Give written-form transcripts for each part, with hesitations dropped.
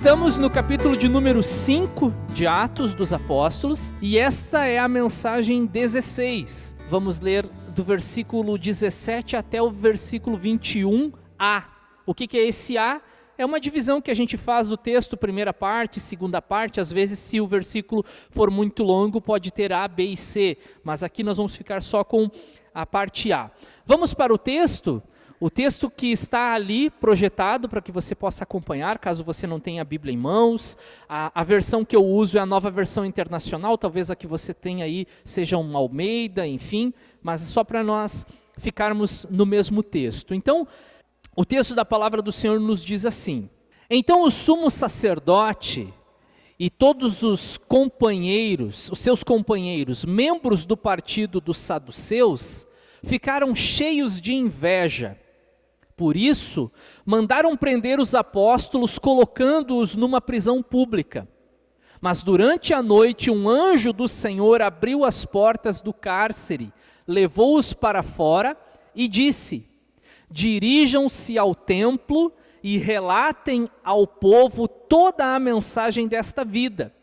Estamos no capítulo de número 5 de Atos dos Apóstolos e essa é a mensagem 16. Vamos ler do versículo 17 até o versículo 21a. O que é esse A? É uma divisão que a gente faz do texto, primeira parte, segunda parte. Às vezes, se o versículo for muito longo, pode ter A, B e C, mas aqui nós vamos ficar só com a parte A. Vamos para o texto que está ali projetado para que você possa acompanhar, caso você não tenha a Bíblia em mãos. A versão que eu uso é a Nova Versão Internacional, talvez a que você tenha aí seja um Almeida, enfim, mas só para nós ficarmos no mesmo texto. Então, o texto da palavra do Senhor nos diz assim: então o sumo sacerdote e todos os seus companheiros, membros do partido dos saduceus, ficaram cheios de inveja. Por isso, mandaram prender os apóstolos, colocando-os numa prisão pública. Mas durante a noite, um anjo do Senhor abriu as portas do cárcere, levou-os para fora e disse: dirijam-se ao templo e relatem ao povo toda a mensagem desta vida.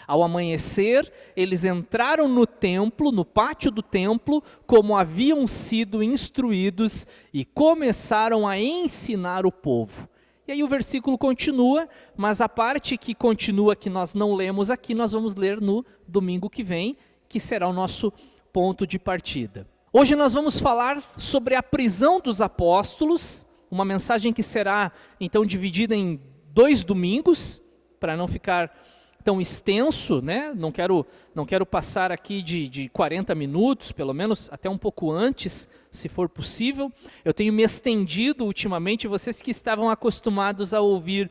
Ao amanhecer, eles entraram no templo, no pátio do templo, como haviam sido instruídos, e começaram a ensinar o povo. E aí o versículo continua, mas a parte que continua, que nós não lemos aqui, nós vamos ler no domingo que vem, que será o nosso ponto de partida. Hoje nós vamos falar sobre a prisão dos apóstolos, uma mensagem que será então dividida em 2 domingos, para não ficar tão extenso, né? Não quero passar aqui de 40 minutos, pelo menos até um pouco antes, se for possível. Eu tenho me estendido ultimamente, vocês que estavam acostumados a ouvir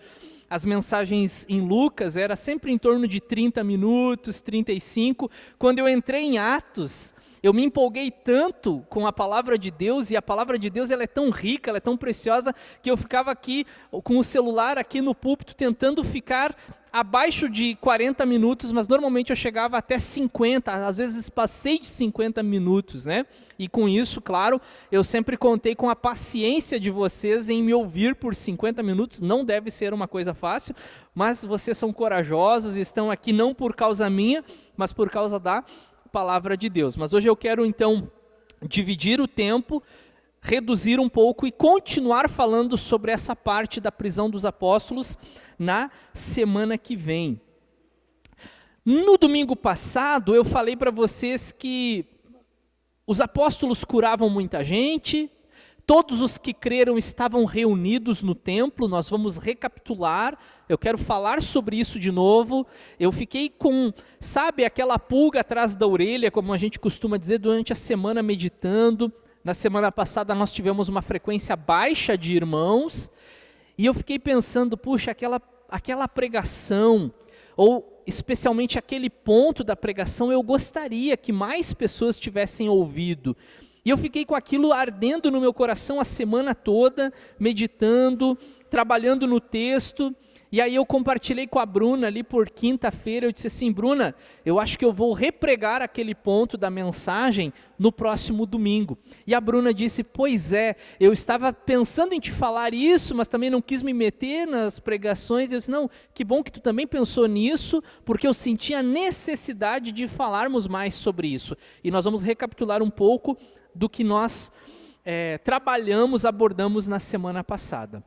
as mensagens em Lucas, era sempre em torno de 30 minutos, 35. Quando eu entrei em Atos, eu me empolguei tanto com a palavra de Deus, e a palavra de Deus ela é tão rica, ela é tão preciosa, que eu ficava aqui com o celular aqui no púlpito tentando ficar abaixo de 40 minutos, mas normalmente eu chegava até 50, às vezes passei de 50 minutos, né? E com isso, claro, eu sempre contei com a paciência de vocês em me ouvir por 50 minutos, não deve ser uma coisa fácil, mas vocês são corajosos, estão aqui não por causa minha, mas por causa da palavra de Deus. Mas hoje eu quero então dividir o tempo, reduzir um pouco e continuar falando sobre essa parte da prisão dos apóstolos na semana que vem. No domingo passado eu falei para vocês que os apóstolos curavam muita gente, todos os que creram estavam reunidos no templo. Nós vamos recapitular, eu quero falar sobre isso de novo. Eu fiquei com, aquela pulga atrás da orelha, como a gente costuma dizer, durante a semana meditando. Na semana passada nós tivemos uma frequência baixa de irmãos, e eu fiquei pensando, puxa, aquela pregação, ou especialmente aquele ponto da pregação, eu gostaria que mais pessoas tivessem ouvido. E eu fiquei com aquilo ardendo no meu coração a semana toda, meditando, trabalhando no texto. E aí eu compartilhei com a Bruna ali por quinta-feira, eu disse assim: Bruna, eu acho que eu vou repregar aquele ponto da mensagem no próximo domingo. E a Bruna disse: pois é, eu estava pensando em te falar isso, mas também não quis me meter nas pregações. Eu disse: não, que bom que tu também pensou nisso, porque eu senti a necessidade de falarmos mais sobre isso. E nós vamos recapitular um pouco do que nós abordamos na semana passada.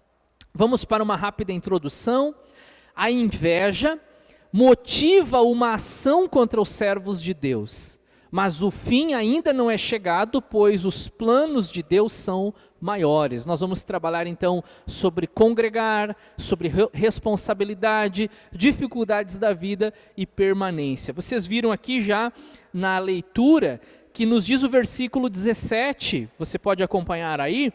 Vamos para uma rápida introdução. A inveja motiva uma ação contra os servos de Deus, mas o fim ainda não é chegado, pois os planos de Deus são maiores. Nós vamos trabalhar então sobre congregar, sobre responsabilidade, dificuldades da vida e permanência. Vocês viram aqui já na leitura que nos diz o versículo 17, você pode acompanhar aí.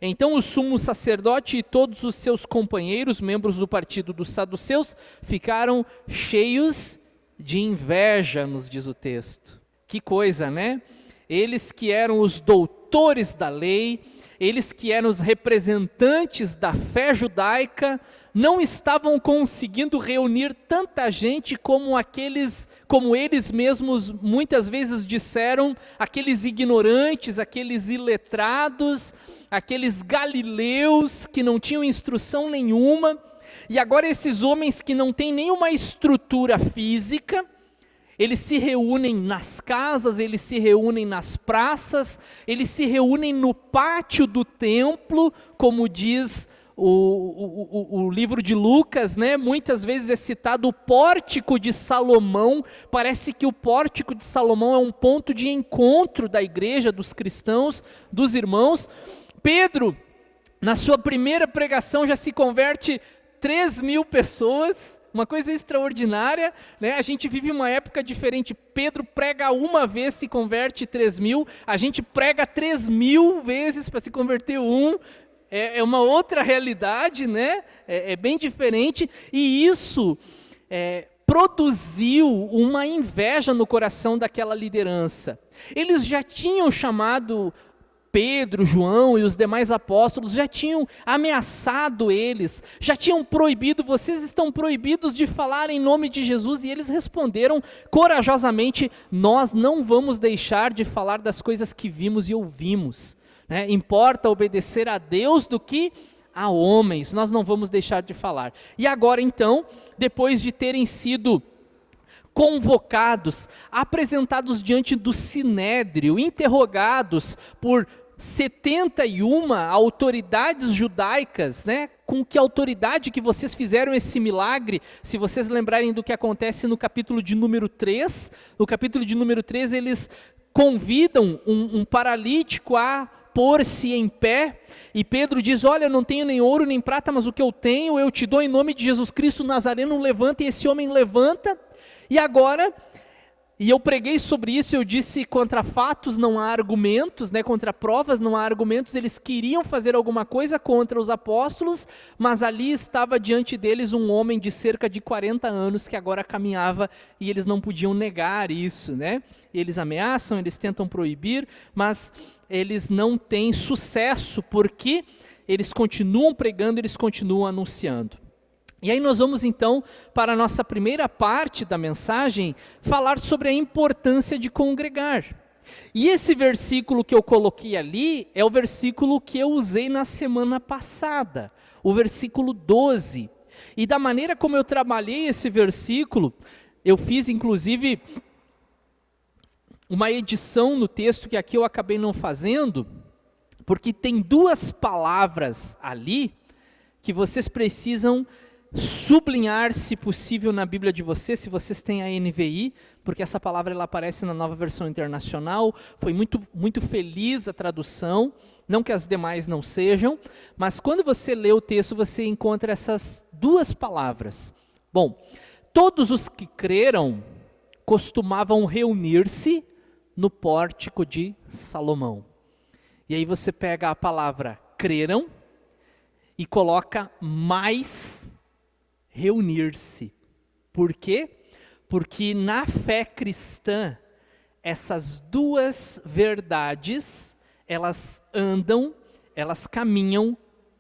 Então o sumo sacerdote e todos os seus companheiros, membros do partido dos saduceus, ficaram cheios de inveja, nos diz o texto. Que coisa, né? Eles que eram os doutores da lei, eles que eram os representantes da fé judaica, não estavam conseguindo reunir tanta gente como eles mesmos muitas vezes disseram, aqueles ignorantes, aqueles iletrados, aqueles galileus que não tinham instrução nenhuma. E agora esses homens que não têm nenhuma estrutura física, eles se reúnem nas casas, eles se reúnem nas praças, eles se reúnem no pátio do templo, como diz o livro de Lucas, né? Muitas vezes é citado o pórtico de Salomão. Parece que o pórtico de Salomão é um ponto de encontro da igreja, dos cristãos, dos irmãos. Pedro, na sua primeira pregação, já se converte 3.000 pessoas, uma coisa extraordinária, né? A gente vive uma época diferente. Pedro prega uma vez, se converte 3.000, a gente prega 3.000 vezes para se converter um. É uma outra realidade, né? É bem diferente, e isso produziu uma inveja no coração daquela liderança. Eles já tinham chamado Pedro, João e os demais apóstolos, já tinham ameaçado eles, já tinham proibido: vocês estão proibidos de falar em nome de Jesus, e eles responderam corajosamente: nós não vamos deixar de falar das coisas que vimos e ouvimos, né? Importa obedecer a Deus do que a homens, nós não vamos deixar de falar. E agora então, depois de terem sido convocados, apresentados diante do Sinédrio, interrogados por 71 autoridades judaicas, né? Com que autoridade que vocês fizeram esse milagre? Se vocês lembrarem do que acontece no capítulo de número 3, no capítulo de número 3 eles convidam um paralítico a pôr-se em pé, e Pedro diz: olha, eu não tenho nem ouro nem prata, mas o que eu tenho eu te dou em nome de Jesus Cristo Nazareno, levanta. E esse homem levanta. E agora, e eu preguei sobre isso, eu disse: contra fatos não há argumentos, né? Contra provas não há argumentos. Eles queriam fazer alguma coisa contra os apóstolos, mas ali estava diante deles um homem de cerca de 40 anos que agora caminhava, e eles não podiam negar isso, né? Eles ameaçam, eles tentam proibir, mas eles não têm sucesso, porque eles continuam pregando, eles continuam anunciando. E aí nós vamos então, para a nossa primeira parte da mensagem, falar sobre a importância de congregar. E esse versículo que eu coloquei ali, é o versículo que eu usei na semana passada, o versículo 12. E da maneira como eu trabalhei esse versículo, eu fiz inclusive uma edição no texto que aqui eu acabei não fazendo, porque tem duas palavras ali que vocês precisam sublinhar, se possível, na Bíblia de vocês, se vocês têm a NVI, porque essa palavra ela aparece na Nova Versão Internacional. Foi muito feliz a tradução, não que as demais não sejam, mas quando você lê o texto, você encontra essas duas palavras. Bom, todos os que creram costumavam reunir-se no pórtico de Salomão. E aí você pega a palavra creram e coloca mais reunir-se. Por quê? Porque na fé cristã, essas duas verdades, elas andam, elas caminham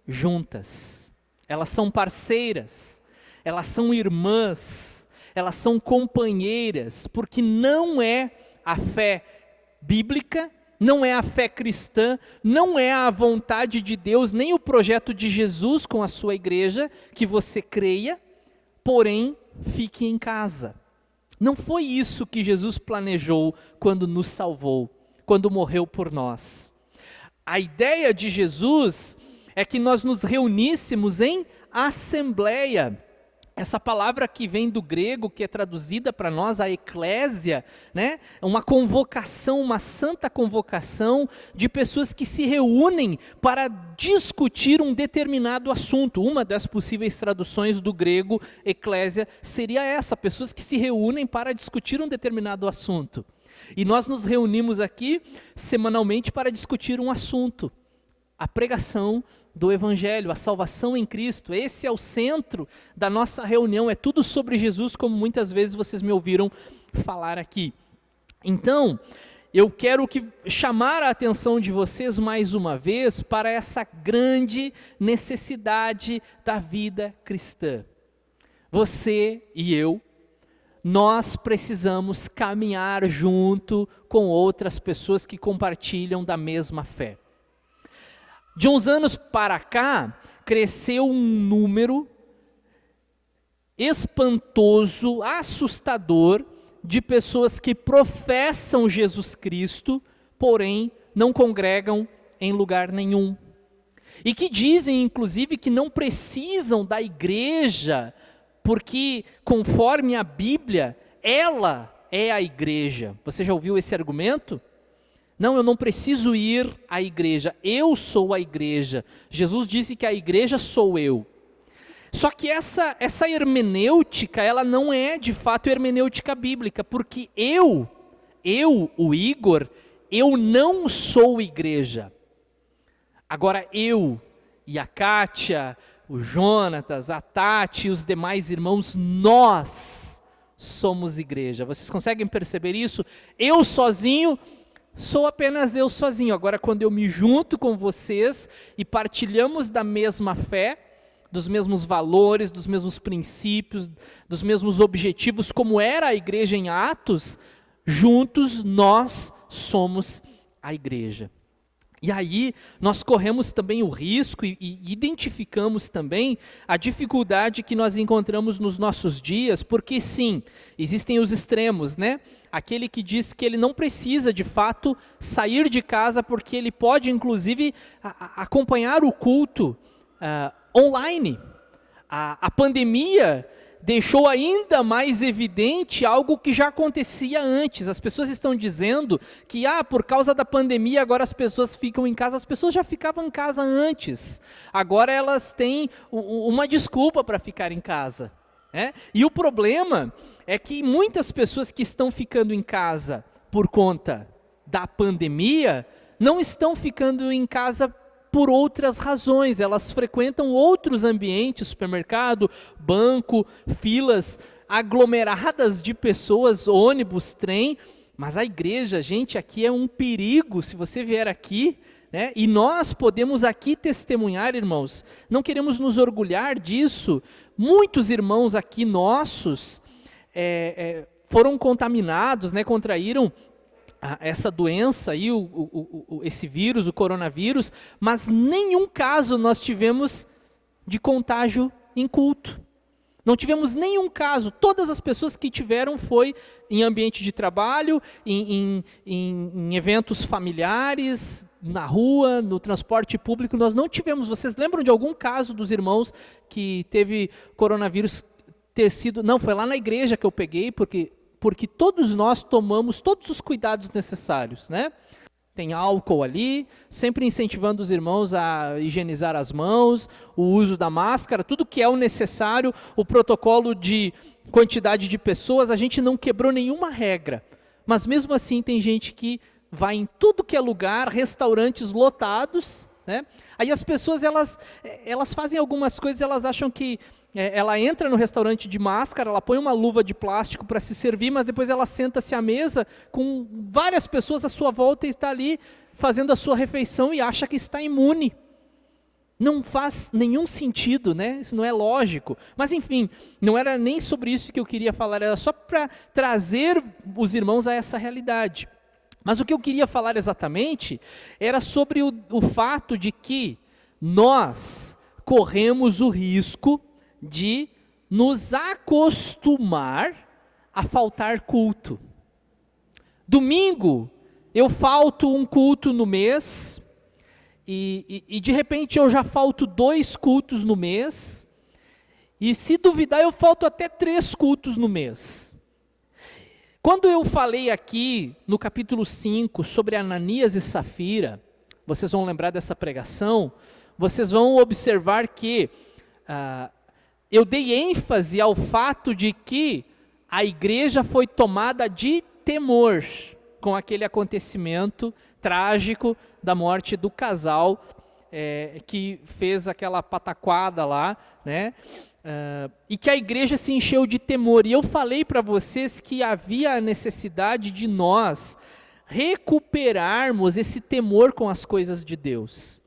juntas. Elas são parceiras, elas são irmãs, elas são companheiras, porque não é a fé bíblica, não é a fé cristã, não é a vontade de Deus, nem o projeto de Jesus com a sua igreja, que você creia, porém, fique em casa. Não foi isso que Jesus planejou quando nos salvou, quando morreu por nós. A ideia de Jesus é que nós nos reuníssemos em assembleia. Essa palavra que vem do grego, que é traduzida para nós, a eclésia, né? Uma convocação, uma santa convocação de pessoas que se reúnem para discutir um determinado assunto. Uma das possíveis traduções do grego, eclésia, seria essa: pessoas que se reúnem para discutir um determinado assunto. E nós nos reunimos aqui semanalmente para discutir um assunto: a pregação do Evangelho, a salvação em Cristo. Esse é o centro da nossa reunião, é tudo sobre Jesus, como muitas vezes vocês me ouviram falar aqui. Então, eu quero chamar a atenção de vocês mais uma vez para essa grande necessidade da vida cristã. Você e eu, nós precisamos caminhar junto com outras pessoas que compartilham da mesma fé. De uns anos para cá, cresceu um número espantoso, assustador, de pessoas que professam Jesus Cristo, porém não congregam em lugar nenhum. E que dizem, inclusive, que não precisam da igreja, porque, conforme a Bíblia, ela é a igreja. Você já ouviu esse argumento? Não, eu não preciso ir à igreja, eu sou a igreja. Jesus disse que a igreja sou eu. Só que essa hermenêutica, ela não é de fato hermenêutica bíblica, porque eu, o Igor, eu não sou igreja. Agora eu e a Kátia, o Jonatas, a Tati e os demais irmãos, nós somos igreja. Vocês conseguem perceber isso? Eu sozinho, sou apenas eu sozinho. Agora, quando eu me junto com vocês e partilhamos da mesma fé, dos mesmos valores, dos mesmos princípios, dos mesmos objetivos, como era a igreja em Atos, juntos nós somos a igreja. E aí nós corremos também o risco e identificamos também a dificuldade que nós encontramos nos nossos dias, porque sim, existem os extremos, né? Aquele que diz que ele não precisa de fato sair de casa porque ele pode inclusive acompanhar o culto online. A pandemia deixou ainda mais evidente algo que já acontecia antes. As pessoas estão dizendo que por causa da pandemia agora as pessoas ficam em casa. As pessoas já ficavam em casa antes. Agora elas têm uma desculpa para ficar em casa. E o problema é que muitas pessoas que estão ficando em casa por conta da pandemia não estão ficando em casa por outras razões, elas frequentam outros ambientes, supermercado, banco, filas aglomeradas de pessoas, ônibus, trem, mas a igreja, gente, aqui é um perigo, se você vier aqui, né, e nós podemos aqui testemunhar, irmãos, não queremos nos orgulhar disso, muitos irmãos aqui nossos foram contaminados, né, contraíram essa doença aí, esse vírus, o coronavírus, mas nenhum caso nós tivemos de contágio em culto. Não tivemos nenhum caso, todas as pessoas que tiveram foi em ambiente de trabalho, em eventos familiares, na rua, no transporte público, nós não tivemos. Vocês lembram de algum caso dos irmãos que teve coronavírus ter sido... Não, foi lá na igreja que eu peguei, porque todos nós tomamos todos os cuidados necessários, né? Tem álcool ali, sempre incentivando os irmãos a higienizar as mãos, o uso da máscara, tudo que é o necessário, o protocolo de quantidade de pessoas, a gente não quebrou nenhuma regra. Mas mesmo assim tem gente que vai em tudo que é lugar, restaurantes lotados, né? Aí as pessoas, elas fazem algumas coisas, elas acham que ela entra no restaurante de máscara, ela põe uma luva de plástico para se servir, mas depois ela senta-se à mesa com várias pessoas à sua volta e está ali fazendo a sua refeição e acha que está imune. Não faz nenhum sentido, né? Isso não é lógico. Mas enfim, não era nem sobre isso que eu queria falar, era só para trazer os irmãos a essa realidade. Mas o que eu queria falar exatamente era sobre o fato de que nós corremos o risco de nos acostumar a faltar culto. Domingo, eu falto um culto no mês, e de repente eu já falto 2 cultos no mês, e se duvidar eu falto até 3 cultos no mês. Quando eu falei aqui no capítulo 5 sobre Ananias e Safira, vocês vão lembrar dessa pregação, vocês vão observar que eu dei ênfase ao fato de que a igreja foi tomada de temor com aquele acontecimento trágico da morte do casal que fez aquela pataquada lá, né? E que a igreja se encheu de temor. E eu falei para vocês que havia a necessidade de nós recuperarmos esse temor com as coisas de Deus.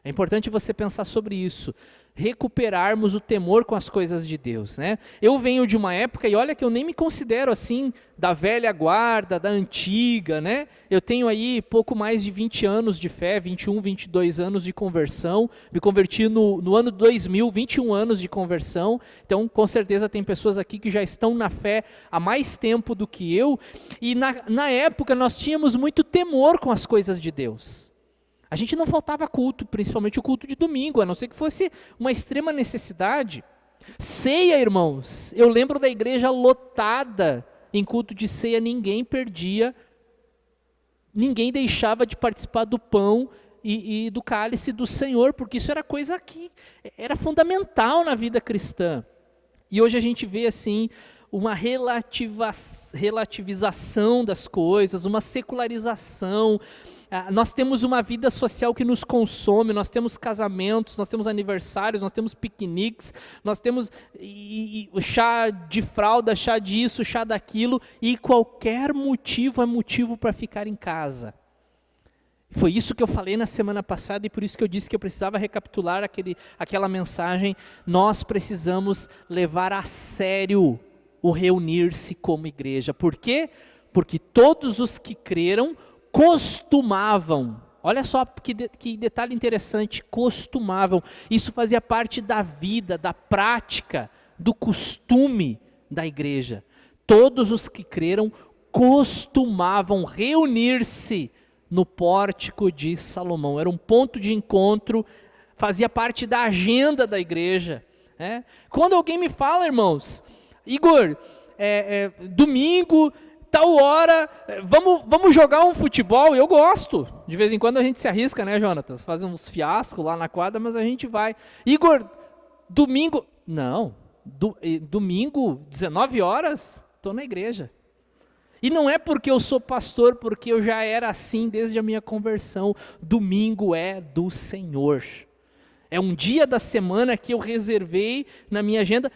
É importante você pensar sobre isso. recuperarmos o temor com as coisas de Deus, né? Eu venho de uma época, e olha que eu nem me considero assim, da velha guarda, da antiga, né? Eu tenho aí pouco mais de 20 anos de fé, 21, 22 anos de conversão, me converti no ano 2000, 21 anos de conversão, então com certeza tem pessoas aqui que já estão na fé há mais tempo do que eu, e na época nós tínhamos muito temor com as coisas de Deus. A gente não faltava culto, principalmente o culto de domingo, a não ser que fosse uma extrema necessidade. Ceia, irmãos, eu lembro da igreja lotada, em culto de ceia ninguém perdia, ninguém deixava de participar do pão e do cálice do Senhor, porque isso era coisa que era fundamental na vida cristã. E hoje a gente vê assim, uma relativização das coisas, uma secularização. Nós temos uma vida social que nos consome, nós temos casamentos, nós temos aniversários, nós temos piqueniques, nós temos chá de fralda, chá disso, chá daquilo, e qualquer motivo é motivo para ficar em casa. Foi isso que eu falei na semana passada e por isso que eu disse que eu precisava recapitular aquela mensagem. Nós precisamos levar a sério o reunir-se como igreja. Por quê? Porque todos os que creram costumavam, olha só que detalhe interessante, costumavam, isso fazia parte da vida, da prática, do costume da igreja. Todos os que creram costumavam reunir-se no pórtico de Salomão, era um ponto de encontro, fazia parte da agenda da igreja. Quando alguém me fala, irmãos, Igor, domingo, tal hora, vamos jogar um futebol, eu gosto, de vez em quando a gente se arrisca, né, Jonatas, fazer uns fiascos lá na quadra, mas a gente vai. Igor, domingo, não, domingo, 19 horas, estou na igreja. E não é porque eu sou pastor, porque eu já era assim desde a minha conversão, domingo é do Senhor. É um dia da semana que eu reservei na minha agenda,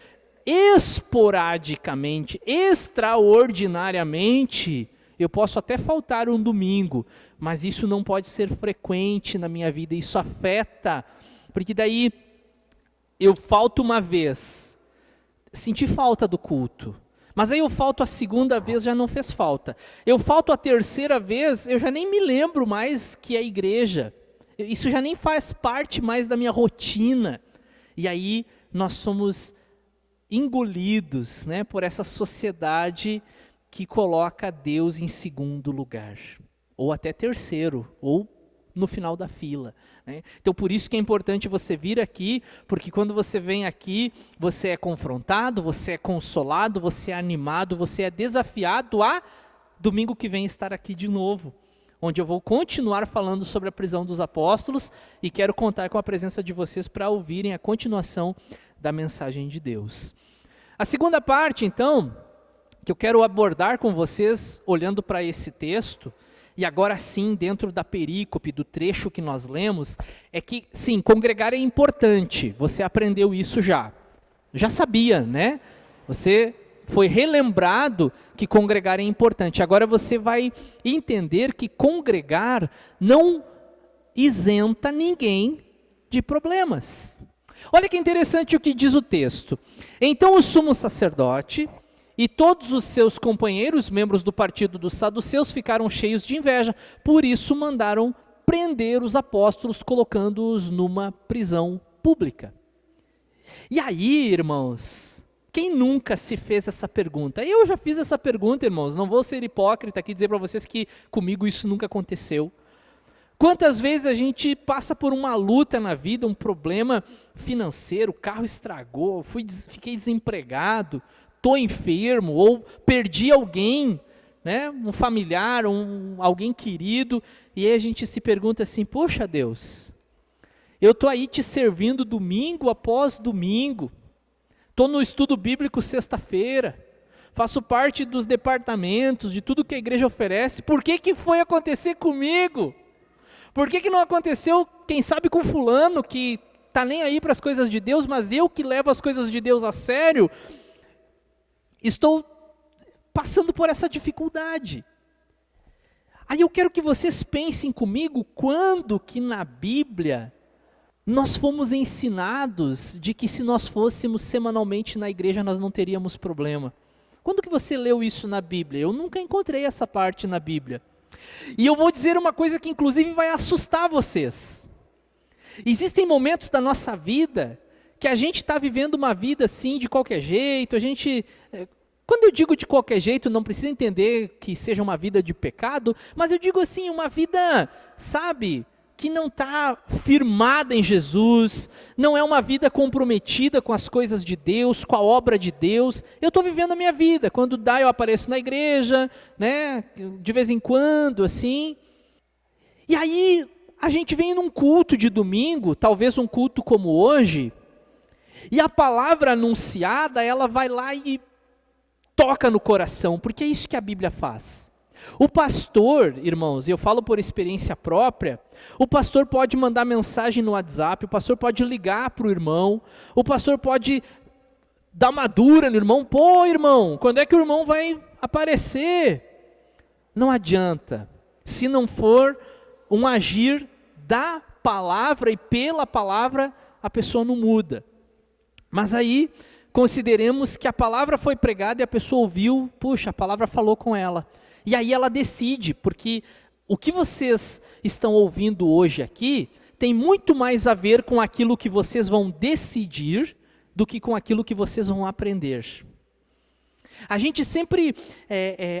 esporadicamente, extraordinariamente, eu posso até faltar um domingo, mas isso não pode ser frequente na minha vida, isso afeta, porque daí eu falto uma vez, senti falta do culto, mas aí eu falto a segunda vez, já não fez falta, eu falto a terceira vez, eu já nem me lembro mais que é igreja, isso já nem faz parte mais da minha rotina, e aí nós somos engolidos, né, por essa sociedade que coloca Deus em segundo lugar, ou até terceiro, ou no final da fila. Né? Então por isso que é importante você vir aqui, porque quando você vem aqui, você é confrontado, você é consolado, você é animado, você é desafiado a, domingo que vem, estar aqui de novo, onde eu vou continuar falando sobre a prisão dos apóstolos, e quero contar com a presença de vocês para ouvirem a continuação da mensagem de Deus. A segunda parte, então, que eu quero abordar com vocês, olhando para esse texto, e agora sim, dentro da perícope, do trecho que nós lemos, é que, sim, congregar é importante, você aprendeu isso já sabia, né? Você foi relembrado que congregar é importante, agora você vai entender que congregar não isenta ninguém de problemas. Olha que interessante o que diz o texto. Então o sumo sacerdote e todos os seus companheiros, membros do partido dos saduceus, ficaram cheios de inveja. Por isso mandaram prender os apóstolos, colocando-os numa prisão pública. E aí, irmãos, quem nunca se fez essa pergunta? Eu já fiz essa pergunta, irmãos. Não vou ser hipócrita aqui e dizer para vocês que comigo isso nunca aconteceu. Quantas vezes a gente passa por uma luta na vida, um problema financeiro, o carro estragou, fiquei desempregado, estou enfermo, ou perdi alguém, né, um familiar, alguém querido, e aí a gente se pergunta assim, poxa Deus, eu estou aí te servindo domingo após domingo, estou no estudo bíblico sexta-feira, faço parte dos departamentos, de tudo que a igreja oferece, por que foi acontecer comigo? Por que não aconteceu, quem sabe, com fulano, que está nem aí para as coisas de Deus, mas eu que levo as coisas de Deus a sério, estou passando por essa dificuldade. Aí eu quero que vocês pensem comigo, quando que na Bíblia Nós fomos ensinados de que se nós fôssemos semanalmente na igreja, nós não teríamos problema. Quando que você leu isso na Bíblia? Eu nunca encontrei essa parte na Bíblia. E eu vou dizer uma coisa que inclusive vai assustar vocês. Existem momentos da nossa vida que a gente está vivendo uma vida assim de qualquer jeito, quando eu digo de qualquer jeito, não precisa entender que seja uma vida de pecado, mas eu digo assim, uma vida, sabe, que não está firmada em Jesus, não é uma vida comprometida com as coisas de Deus, com a obra de Deus. Eu estou vivendo a minha vida, quando dá eu apareço na igreja, né, de vez em quando, assim. E aí a gente vem num culto de domingo, talvez um culto como hoje, e a palavra anunciada, ela vai lá e toca no coração, porque é isso que a Bíblia faz. O pastor, irmãos, e eu falo por experiência própria, o pastor pode mandar mensagem no WhatsApp, o pastor pode ligar para o irmão, o pastor pode dar uma dura no irmão, pô irmão, quando é que o irmão vai aparecer? Não adianta, se não for um agir da palavra e pela palavra, a pessoa não muda. Mas aí, consideremos que a palavra foi pregada e a pessoa ouviu, puxa, a palavra falou com ela. E aí ela decide, porque o que vocês estão ouvindo hoje aqui tem muito mais a ver com aquilo que vocês vão decidir do que com aquilo que vocês vão aprender. A gente sempre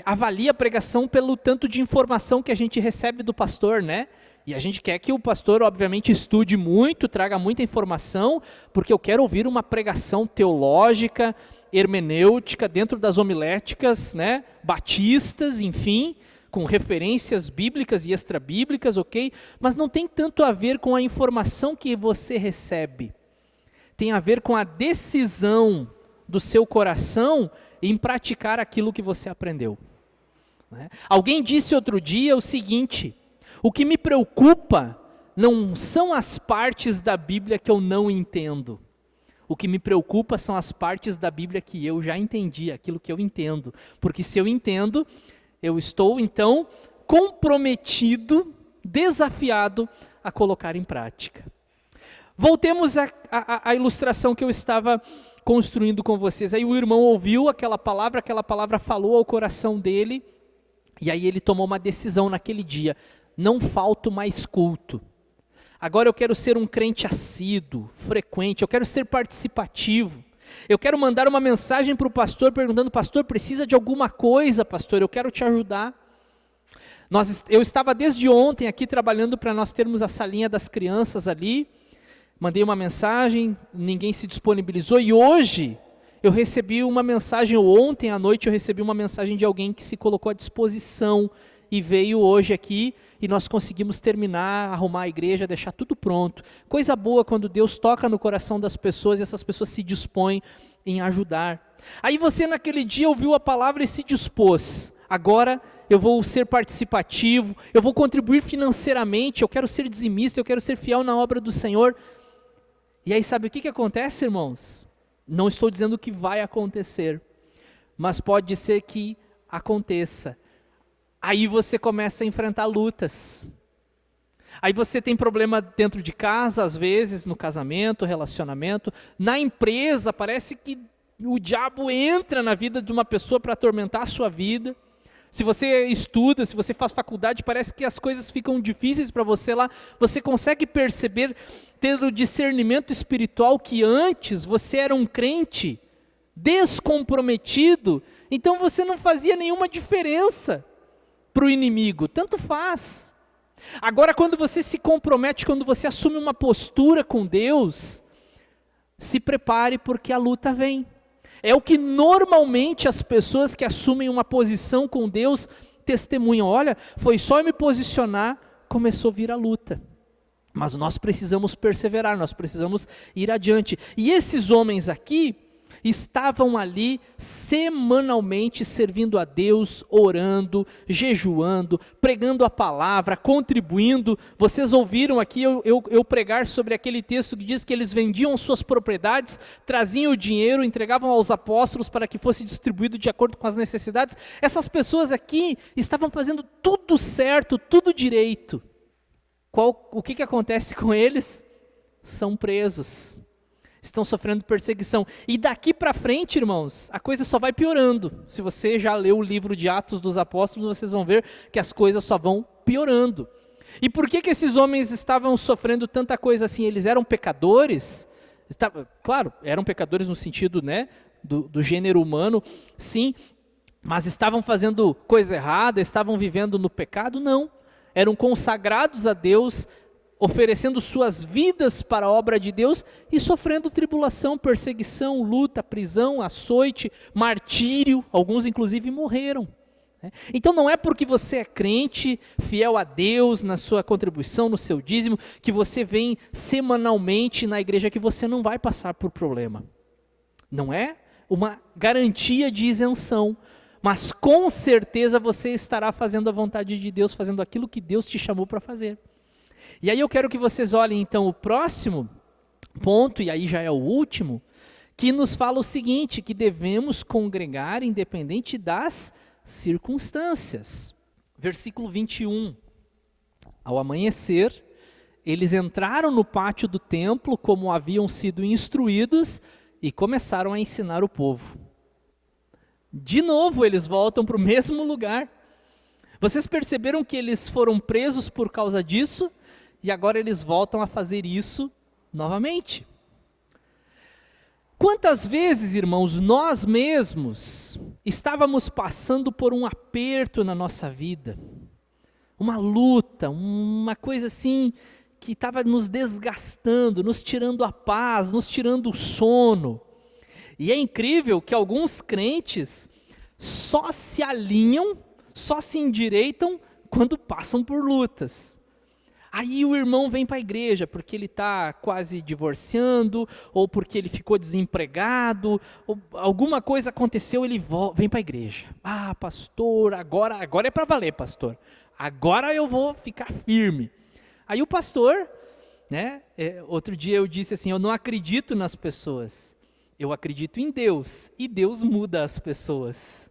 avalia a pregação pelo tanto de informação que a gente recebe do pastor, né? E a gente quer que o pastor, obviamente, estude muito, traga muita informação, porque eu quero ouvir uma pregação teológica, hermenêutica, dentro das homiléticas, né, batistas, enfim, com referências bíblicas e extrabíblicas, ok? Mas não tem tanto a ver com a informação que você recebe. Tem a ver com a decisão do seu coração em praticar aquilo que você aprendeu. Né? Alguém disse outro dia o seguinte: o que me preocupa não são as partes da Bíblia que eu não entendo. O que me preocupa são as partes da Bíblia que eu já entendi, aquilo que eu entendo. Porque se eu entendo, eu estou então comprometido, desafiado a colocar em prática. Voltemos à ilustração que eu estava construindo com vocês. Aí o irmão ouviu aquela palavra falou ao coração dele, e aí ele tomou uma decisão naquele dia: não falto mais culto. Agora eu quero ser um crente assíduo, frequente, eu quero ser participativo. Eu quero mandar uma mensagem para o pastor perguntando: pastor, precisa de alguma coisa, pastor, eu quero te ajudar. Eu estava desde ontem aqui trabalhando para nós termos a salinha das crianças ali. Mandei uma mensagem, ninguém se disponibilizou, e hoje eu recebi uma mensagem, ou ontem à noite eu recebi uma mensagem de alguém que se colocou à disposição e veio hoje aqui, e nós conseguimos terminar, arrumar a igreja, deixar tudo pronto. Coisa boa quando Deus toca no coração das pessoas e essas pessoas se dispõem em ajudar. Aí você naquele dia ouviu a palavra e se dispôs: agora eu vou ser participativo, eu vou contribuir financeiramente, eu quero ser dizimista, eu quero ser fiel na obra do Senhor. E aí sabe o que acontece, irmãos? Não estou dizendo que vai acontecer, mas pode ser que aconteça. Aí você começa a enfrentar lutas. Aí você tem problema dentro de casa, às vezes, no casamento, relacionamento. Na empresa, parece que o diabo entra na vida de uma pessoa para atormentar a sua vida. Se você estuda, se você faz faculdade, parece que as coisas ficam difíceis para você lá. Você consegue perceber, ter o discernimento espiritual que antes você era um crente descomprometido, então você não fazia nenhuma diferença para o inimigo, tanto faz. Agora, quando você se compromete, quando você assume uma postura com Deus, se prepare, porque a luta vem. É o que normalmente as pessoas que assumem uma posição com Deus testemunham. Olha, foi só eu me posicionar, começou a vir a luta. Mas nós precisamos perseverar, nós precisamos ir adiante. E esses homens aqui estavam ali semanalmente servindo a Deus, orando, jejuando, pregando a palavra, contribuindo. Vocês ouviram aqui eu pregar sobre aquele texto que diz que eles vendiam suas propriedades, traziam o dinheiro, entregavam aos apóstolos para que fosse distribuído de acordo com as necessidades. Essas pessoas aqui estavam fazendo tudo certo, tudo direito. O que acontece com eles? são presos, estão sofrendo perseguição. E daqui para frente, irmãos, a coisa só vai piorando. Se você já leu o livro de Atos dos Apóstolos, vocês vão ver que as coisas só vão piorando. E por que esses homens estavam sofrendo tanta coisa assim? Eles eram pecadores? Claro, eram pecadores no sentido, né, do gênero humano, sim, mas estavam fazendo coisa errada, estavam vivendo no pecado? Não. Eram consagrados a Deus, oferecendo suas vidas para a obra de Deus e sofrendo tribulação, perseguição, luta, prisão, açoite, martírio. Alguns inclusive morreram. Então não é porque você é crente, fiel a Deus, na sua contribuição, no seu dízimo, que você vem semanalmente na igreja que você não vai passar por problema. Não é uma garantia de isenção, mas com certeza você estará fazendo a vontade de Deus, fazendo aquilo que Deus te chamou para fazer. E aí eu quero que vocês olhem então o próximo ponto, e aí já é o último, que nos fala o seguinte, que devemos congregar independente das circunstâncias. Versículo 21. Ao amanhecer, eles entraram no pátio do templo como haviam sido instruídos e começaram a ensinar o povo. De novo eles voltam para o mesmo lugar. Vocês perceberam que eles foram presos por causa disso e agora eles voltam a fazer isso novamente. Quantas vezes, irmãos, nós mesmos estávamos passando por um aperto na nossa vida, uma luta, uma coisa assim que estava nos desgastando, nos tirando a paz, nos tirando o sono. E é incrível que alguns crentes só se alinham, só se endireitam quando passam por lutas. Aí o irmão vem para a igreja porque ele está quase divorciando, ou porque ele ficou desempregado, ou alguma coisa aconteceu, ele vem para a igreja. Ah, pastor, agora é para valer, pastor. Agora eu vou ficar firme. Aí o pastor, né, outro dia eu disse assim, eu não acredito nas pessoas, eu acredito em Deus, e Deus muda as pessoas.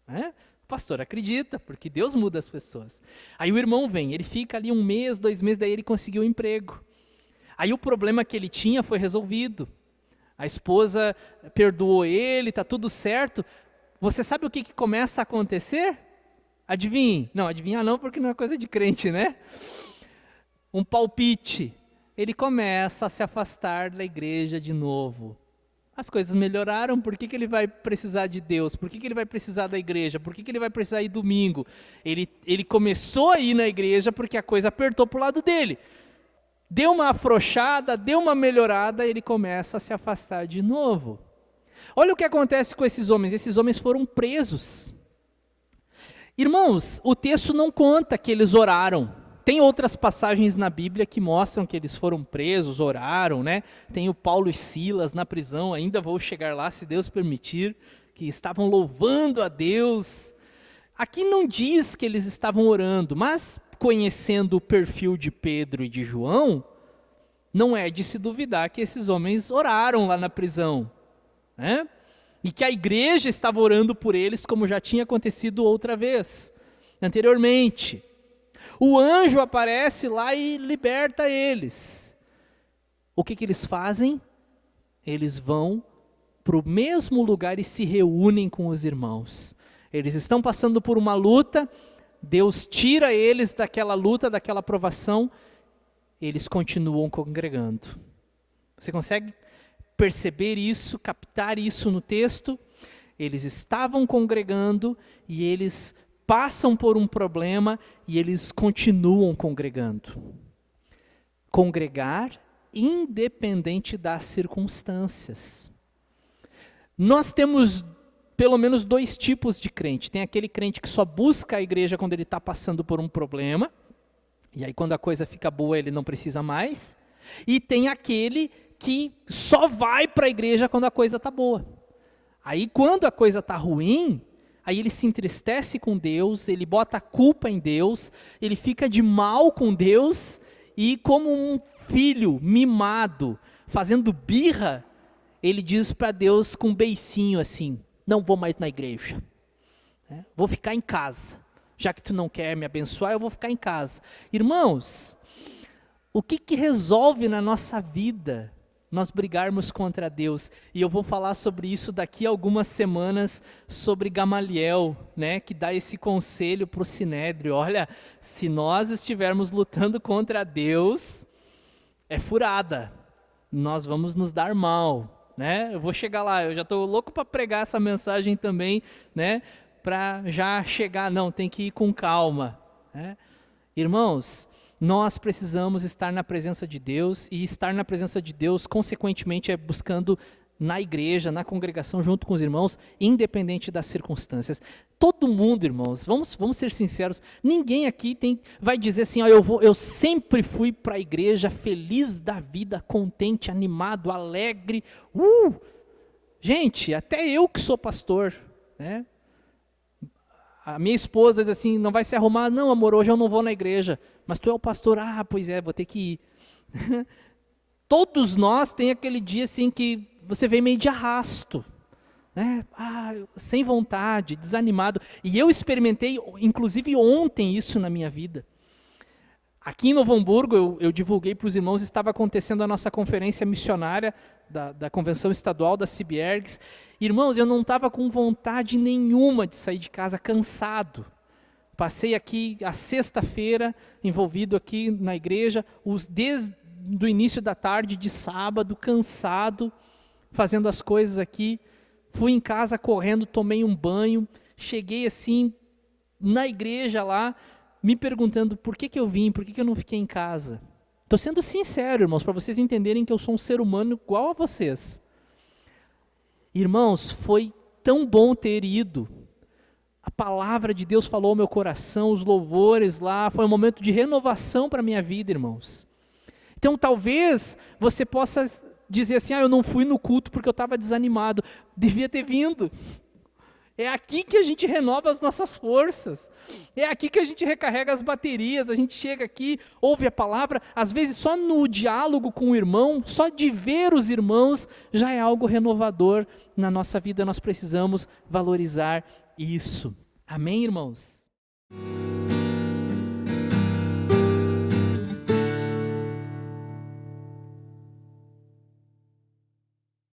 Né? O pastor acredita, porque Deus muda as pessoas. Aí o irmão vem, ele fica ali 1 mês, 2 meses, daí ele conseguiu um emprego. Aí o problema que ele tinha foi resolvido. A esposa perdoou ele, está tudo certo. Você sabe o que começa a acontecer? Adivinhe. Não, adivinhar não, porque não é coisa de crente, né? Um palpite. Ele começa a se afastar da igreja de novo. As coisas melhoraram, por que ele vai precisar de Deus? Por que ele vai precisar da igreja? Por que ele vai precisar ir domingo? Ele começou a ir na igreja porque a coisa apertou para o lado dele. Deu uma afrouxada, deu uma melhorada, ele começa a se afastar de novo. Olha o que acontece com esses homens foram presos. Irmãos, o texto não conta que eles oraram. Tem outras passagens na Bíblia que mostram que eles foram presos, oraram, né? Tem o Paulo e Silas na prisão, ainda vou chegar lá se Deus permitir, que estavam louvando a Deus. Aqui não diz que eles estavam orando, mas conhecendo o perfil de Pedro e de João, não é de se duvidar que esses homens oraram lá na prisão, né? E que a igreja estava orando por eles, como já tinha acontecido outra vez, anteriormente. O anjo aparece lá e liberta eles. O que eles fazem? Eles vão para o mesmo lugar e se reúnem com os irmãos. Eles estão passando por uma luta, Deus tira eles daquela luta, daquela provação, eles continuam congregando. Você consegue perceber isso, captar isso no texto? Eles estavam congregando e eles passam por um problema e eles continuam congregando. Congregar independente das circunstâncias. Nós temos pelo menos 2 tipos de crente. Tem aquele crente que só busca a igreja quando ele está passando por um problema, e aí quando a coisa fica boa ele não precisa mais. E tem aquele que só vai para a igreja quando a coisa está boa. Aí quando a coisa está ruim, aí ele se entristece com Deus, ele bota a culpa em Deus, ele fica de mal com Deus, e como um filho mimado, fazendo birra, ele diz para Deus com um beicinho assim, não vou mais na igreja, vou ficar em casa, já que tu não quer me abençoar, eu vou ficar em casa. Irmãos, O que resolve na nossa vida nós brigarmos contra Deus? E eu vou falar sobre isso daqui a algumas semanas, sobre Gamaliel, né, que dá esse conselho para o Sinédrio. Olha, se nós estivermos lutando contra Deus, é furada, nós vamos nos dar mal, né? Eu vou chegar lá, eu já estou louco para pregar essa mensagem também, né, para já chegar, não, tem que ir com calma, né? Irmãos, nós precisamos estar na presença de Deus, e estar na presença de Deus, consequentemente, é buscando na igreja, na congregação, junto com os irmãos, independente das circunstâncias. Todo mundo, irmãos, vamos ser sinceros, ninguém aqui vai dizer assim, ó, eu sempre fui para a igreja feliz da vida, contente, animado, alegre. Gente, até eu que sou pastor, né? A minha esposa diz assim, não vai se arrumar? Não, amor, hoje eu não vou na igreja. Mas tu é o pastor? Ah, pois é, vou ter que ir. Todos nós tem aquele dia assim que você vem meio de arrasto, né? Sem vontade, desanimado. E eu experimentei, inclusive ontem, isso na minha vida. Aqui em Novo Hamburgo, eu divulguei para os irmãos, estava acontecendo a nossa conferência missionária da Convenção Estadual da CIBERGS. Irmãos, eu não estava com vontade nenhuma de sair de casa, cansado. Passei aqui a sexta-feira, envolvido aqui na igreja, desde o início da tarde de sábado, cansado, fazendo as coisas aqui. Fui em casa correndo, tomei um banho, cheguei assim na igreja lá, me perguntando por que eu vim, por que eu não fiquei em casa. Estou sendo sincero, irmãos, para vocês entenderem que eu sou um ser humano igual a vocês. Irmãos, foi tão bom ter ido. A palavra de Deus falou ao meu coração, os louvores lá, foi um momento de renovação para a minha vida, irmãos. Então talvez você possa dizer assim, eu não fui no culto porque eu estava desanimado. Devia ter vindo. É aqui que a gente renova as nossas forças. É aqui que a gente recarrega as baterias. A gente chega aqui, ouve a palavra. Às vezes só no diálogo com o irmão, só de ver os irmãos, já é algo renovador na nossa vida. Nós precisamos valorizar isso. Amém, irmãos?